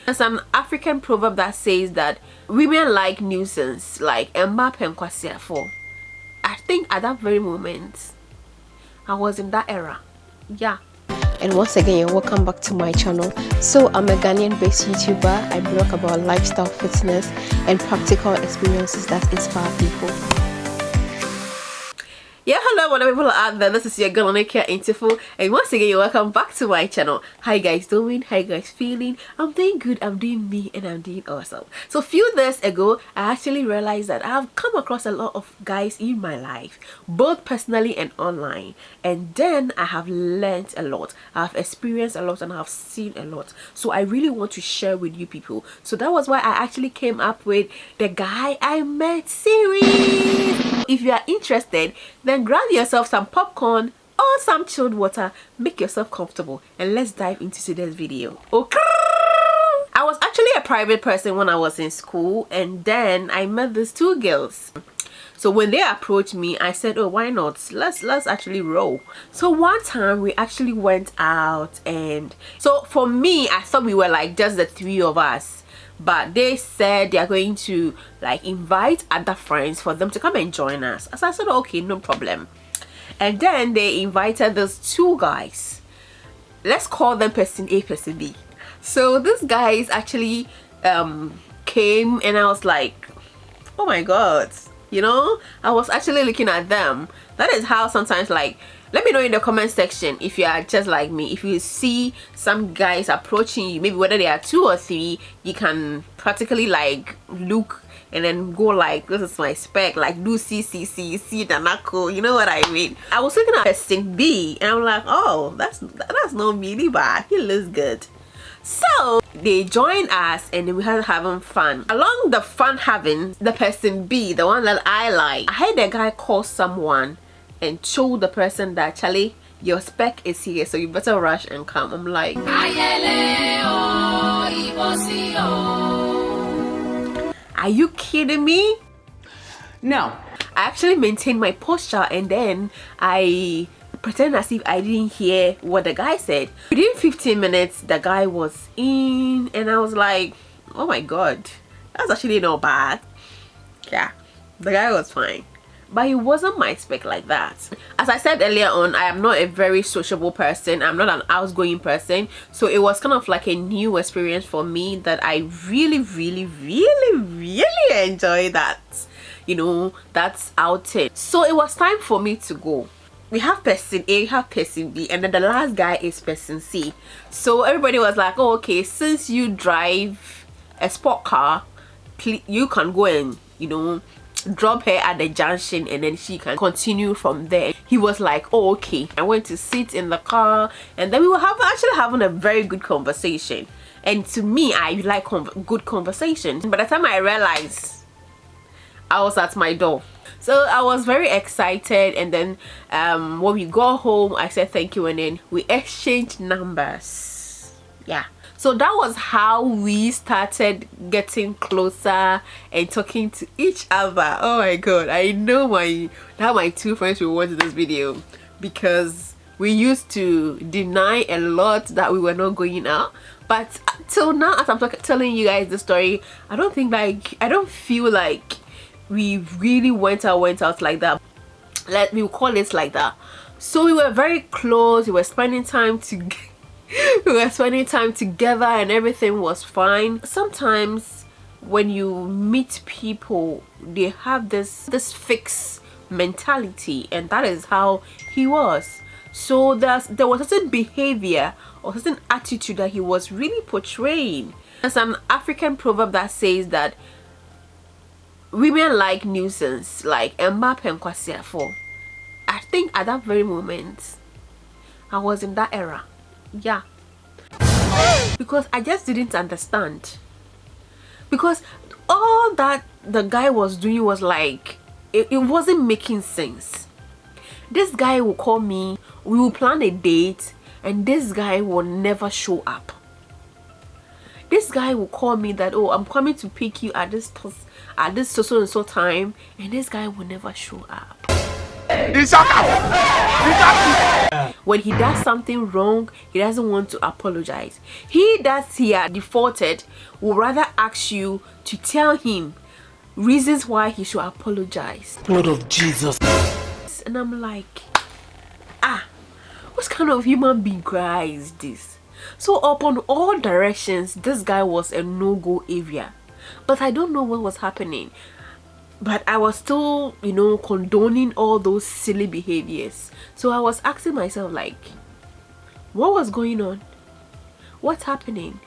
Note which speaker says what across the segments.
Speaker 1: There's an African proverb that says that women like nuisance, like Mbappe and Kwasiafo. I think at that very moment, I was in that era. Yeah. And once again, welcome back to my channel. So I'm a Ghanaian based YouTuber. I blog about lifestyle, fitness and practical experiences that inspire people. Yeah, hello whatever people out there, this is your girl Nakia Intiful, and once again you're welcome back to my channel. How you guys doing? How you guys feeling? I'm doing good, I'm doing me, and I'm doing awesome. So a few days ago I actually realized that I've come across a lot of guys in my life, both personally and online, and then I have learned a lot, I've experienced a lot, and I've seen a lot. So I really want to share with you people. So that was why I actually came up with the Guy I Met series. If you are interested, then grab yourself some popcorn or some chilled water, make yourself comfortable, and let's dive into today's video. Okay. I was actually a private person when I was in school, and then I met these two girls. So when they approached me, I said, oh, why not? Let's actually roll. So one time we actually went out, and so for me, I thought we were like just the three of us. But they said they are going to like invite other friends for them to come and join us. So I said, okay, no problem. And then they invited those two guys. Let's call them person A, person B. So these guys actually came, and I was like, oh my god, you know, I was actually looking at them. That is how sometimes, like, let me know in the comment section if you are just like me. If you see some guys approaching you, maybe whether they are 2 or 3, you can practically like look and then go like, this is my spec, like do see Danako, you know what I mean. I was looking at person B and I'm like, oh, that's not really bad, he looks good. So they joined us and we had having fun. Along the fun having, the person B, the one that I like, I heard a guy call someone and told the person that, Charlie, your spec is here, so you better rush and come. I'm like, are you kidding me? No. I actually maintained my posture, and then I pretend as if I didn't hear what the guy said. Within 15 minutes the guy was in, and I was like, oh my god, that's actually not bad. Yeah, the guy was fine, but he wasn't my spec like that. As I said earlier on, I am not a very sociable person. I'm not an outgoing person, so it was kind of like a new experience for me that I really enjoyed that, you know, that's outing. So it was time for me to go. We have person A, we have person B, and then the last guy is person C. So everybody was like, oh, okay, since you drive a sport car, you can go and, you know, drop her at the junction, and then she can continue from there. He was like, oh, okay. I went to sit in the car, and then we were actually having a very good conversation. And to me, I like good conversation. By the time I realized, I was at my door. So I was very excited, and then when we got home, I said thank you, and then we exchanged numbers. Yeah. So that was how we started getting closer and talking to each other. Oh my god, I know my 2 friends will watch this video, because we used to deny a lot that we were not going out. But till now, as I'm telling you guys the story, I don't feel like we really went out like that. Let me call it like that. So we were very close, we were spending time together. We were spending time together and everything was fine. Sometimes when you meet people, they have this fixed mentality, and that is how he was. So there was a certain behavior or certain attitude that he was really portraying. There's an African proverb that says that women like nuisance, like Mbappe and Kwasiafo. I think at that very moment, I was in that era. Yeah, because I just didn't understand, because all that the guy was doing was like, it wasn't making sense. This guy will call me, we will plan a date, and this guy will never show up. This guy will call me that, oh, I'm coming to pick you at this so and so time, and this guy will never show up. When he does something wrong, he doesn't want to apologize. He that he had defaulted will rather ask you to tell him reasons why he should apologize.
Speaker 2: Blood of Jesus.
Speaker 1: And I'm like, what kind of human being cry is this? So upon all directions, this guy was a no-go area. But I don't know what was happening. But I was still, you know, condoning all those silly behaviors. So I was asking myself, like, what was going on? What's happening?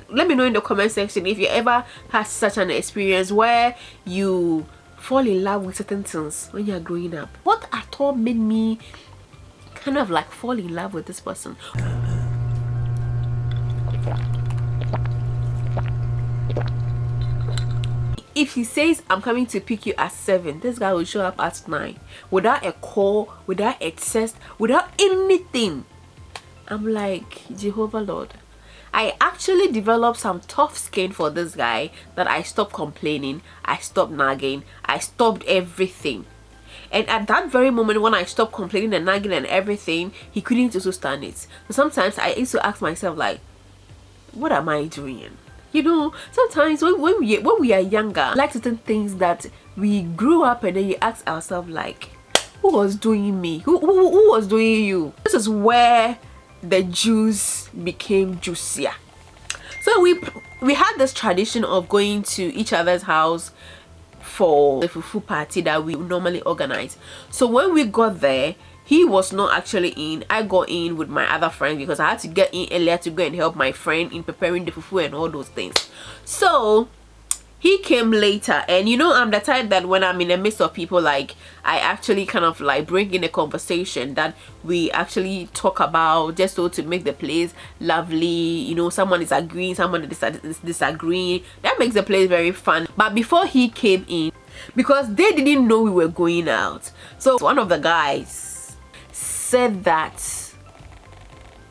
Speaker 1: Let me know in the comment section if you ever had such an experience where you fall in love with certain things when you're growing up. What at all made me kind of like fall in love with this person? If he says I'm coming to pick you at 7, this guy will show up at 9 without a call, without a text, without anything. I'm like, Jehovah Lord. I actually developed some tough skin for this guy that I stopped complaining, I stopped nagging, I stopped everything. And at that very moment when I stopped complaining and nagging and everything, he couldn't also stand it. So sometimes I used to ask myself, like, what am I doing? You know, sometimes when we are younger, like certain things that we grew up and then you ask ourselves, like, who was doing me? Who was doing you? This is where the juice became juicier. So we had this tradition of going to each other's house for the fufu party that we normally organize. So when we got there, he was not actually in. I got in with my other friend because I had to get in earlier to go and help my friend in preparing the fufu and all those things. So he came later, and you know, I'm the type that when I'm in the midst of people, like, I actually kind of like bring in a conversation that we actually talk about, just so to make the place lovely. You know, someone is agreeing, someone is disagreeing. That makes the place very fun. But before he came in, because they didn't know we were going out, so one of the guys said that,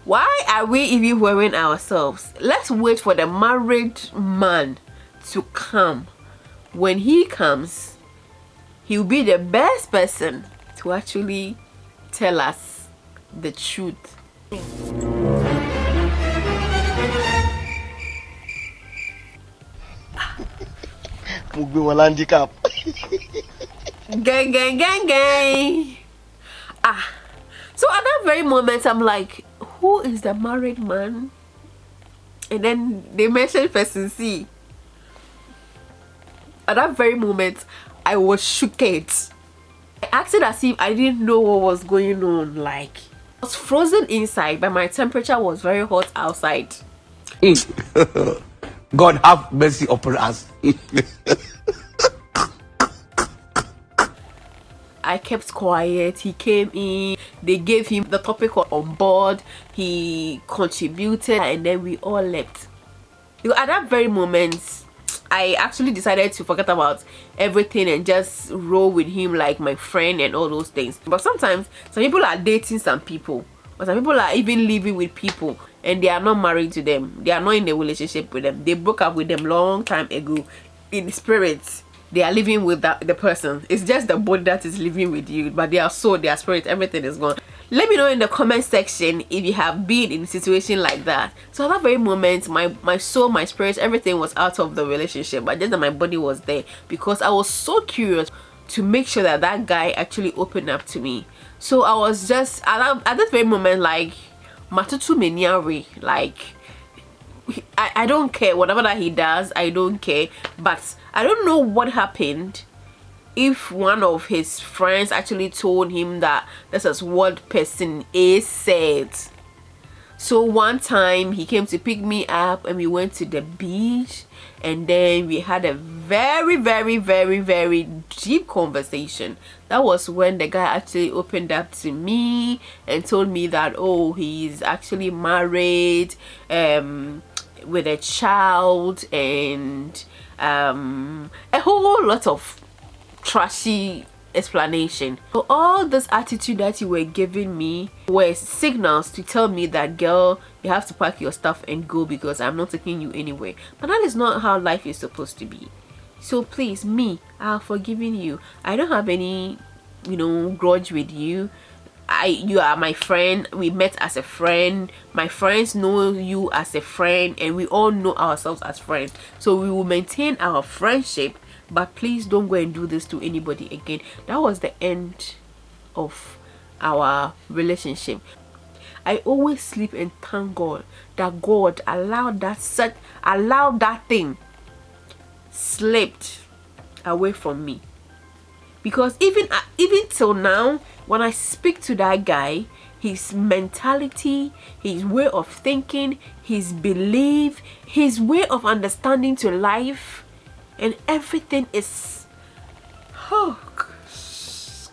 Speaker 1: why are we even worrying ourselves? Let's wait for the married man to come. When he comes, he'll be the best person to actually tell us the truth. Gang, gang, gang, gang. So at that very moment, I'm like, who is the married man? And then they mentioned person C. At that very moment, I was shooked. I acted as if I didn't know what was going on. Like, I was frozen inside, but my temperature was very hot outside.
Speaker 2: God have mercy upon us.
Speaker 1: I kept quiet. He came in, they gave him the topic on board, he contributed, and then we all left. At that very moment, I actually decided to forget about everything and just roll with him like my friend and all those things. But sometimes some people are dating some people, but some people are even living with people and they are not married to them, they are not in a relationship with them, they broke up with them long time ago. In spirit, they are living with the person. It's just the body that is living with you, but their soul, their spirit, everything is gone. Let me know in the comment section if you have been in a situation like that. So at that very moment, my soul, my spirit, everything was out of the relationship, but just that my body was there because I was so curious to make sure that that guy actually opened up to me. So I was just at that very moment, like, matutu meniawe, like, I don't care whatever that he does, I don't care. But I don't know what happened, if one of his friends actually told him that this is what person A said. So one time he came to pick me up and we went to the beach, and then we had a very deep conversation. That was when the guy actually opened up to me and told me that, oh, he's actually married with a child and a whole lot of trashy explanation. So all this attitude that you were giving me were signals to tell me that, girl, you have to pack your stuff and go because I'm not taking you anywhere. But that is not how life is supposed to be. So please, me, I have forgiven you. I don't have any grudge with you. You are my friend. We met as a friend. My friends know you as a friend, and we all know ourselves as friends. So we will maintain our friendship, but please don't go and do this to anybody again. That was the end of our relationship. I always sleep and thank God that God allowed that thing slipped away from me. Because even till now, when I speak to that guy, his mentality, his way of thinking, his belief, his way of understanding to life, and everything is, oh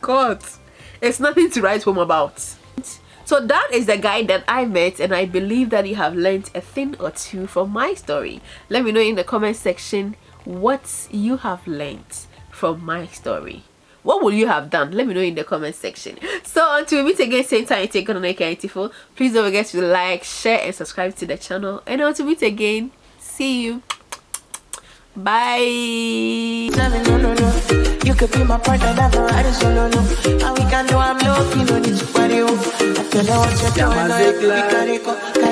Speaker 1: God, it's nothing to write home about. So that is the guy that I met, and I believe that you have learned a thing or two from my story. Let me know in the comment section what you have learned from my story. What would you have done? Let me know in the comment section. So until we meet again, same time, take on please don't forget to like, share, and subscribe to the channel. And until we meet again, see you. Bye. You could be my partner, never ride it solo, no. And we can do I'm low, you don't need to worry. I tell you what you're doing, we gotta go.